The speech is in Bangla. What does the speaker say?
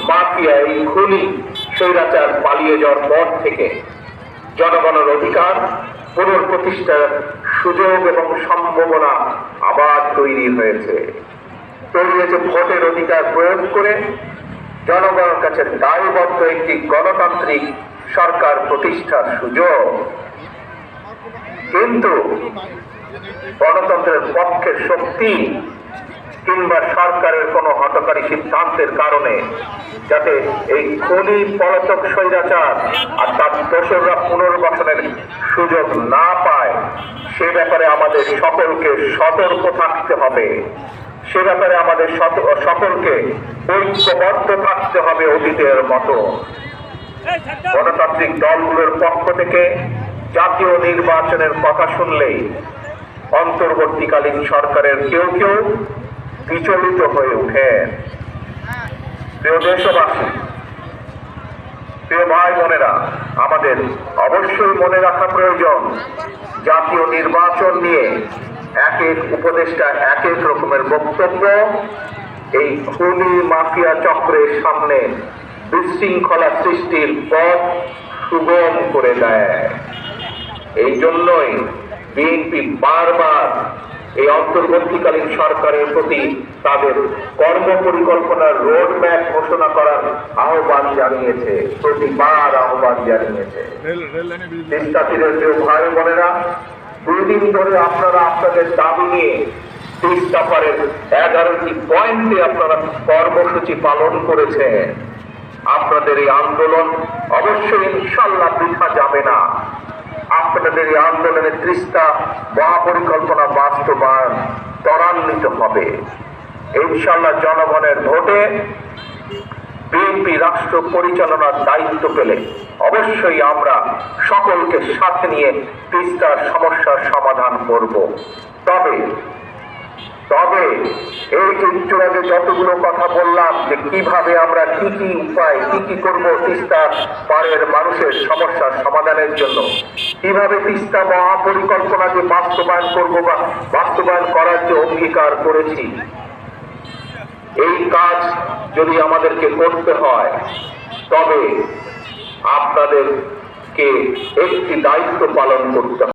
মাফিয়া, এই খুনি স্বৈরাচার পালিয়ে যাওয়ার পর থেকে জনগণের অধিকার পুনঃপ্রতিষ্ঠার সুযোগ এবং সম্ভাবনা আবার তৈরি হয়েছে। ভোটের অধিকার প্রয়োগ করে জনগণের কাছে দায়বদ্ধ একটি গণতান্ত্রিক সরকার প্রতিষ্ঠার সুযোগ। কিন্তু গণতন্ত্রের পক্ষের শক্তি কিংবা সরকারের কোন হঠকারী সিদ্ধান্তের কারণে যাতে এই খুনি পলাতক স্বৈরাচার আর তার দোসররা পুনর্বাসনের সুযোগ না পায়, সে ব্যাপারে আমাদের সকলকে সতর্ক থাকতে হবে। সে ব্যাপারে আমাদের সকলকে ঐক্যবদ্ধ থাকতে হবে অতীতের মতো। গণতান্ত্রিক দলগুলোর পক্ষ থেকে জাতীয় নির্বাচনের কথা শুনলেই অন্তর্বর্তীকালীন সরকারের কেউ কেউ বিচলিত হয়ে ওঠেন। প্রিয় দেশবাসী, প্রিয় ভাই বোনেরা, আমাদের অবশ্যই মনে রাখা প্রয়োজন, জাতীয় নির্বাচন নিয়ে এক এক উপদেষ্টা এক এক রকমের বক্তব্য এই খুনি মাফিয়া চক্রের সামনে বিশৃঙ্খলা সৃষ্টির পথ সুগম করে দেয়। এই জন্যই বিএনপি বারবার এই অন্তর্বর্তীকালীন সরকারের প্রতি তাদের কর্ম পরিকল্পনার রোড ম্যাপ ঘোষণা করার আহ্বান জানিয়েছে, প্রতিবার আহ্বান জানিয়েছে। ভাই বোনেরা, 2 দিন ধরে আপনারা আপনাদের দাবি নিয়ে তিস্তাপাড়ের 11টি পয়েন্টে আপনারা কর্মসূচি পালন করেছেন। আপনাদের এই আন্দোলন অবশ্যই ইনশাল্লাহ বৃথা যাবে না। আপনাদের এই আন্দোলনের তিস্তা মহাপরিকল্পনা বাস্তবায়ন ত্বরান্বিত হবে ইনশাল্লাহ। জনগণের ভোটে বিএনপি রাষ্ট্র পরিচালনার দায়িত্ব পেলে অবশ্যই আমরা সকলকে সাথে নিয়ে তিস্তার সমস্যার সমাধান করব। তবে এই একটু আগে যতগুলো কথা বললাম যে কিভাবে আমরা কি কি উপায় কি করব তিস্তার পাড়ের মানুষের সমস্যার সমাধানের জন্য, কিভাবে তিস্তা মহাপরিকল্পনাকে বাস্তবায়ন করব বা বাস্তবায়ন করার যে অঙ্গীকার করেছি, এই কাজ যদি আমাদেরকে করতে হয় তবে আপনাদেরকে একটি দায়িত্ব পালন করতে হবে।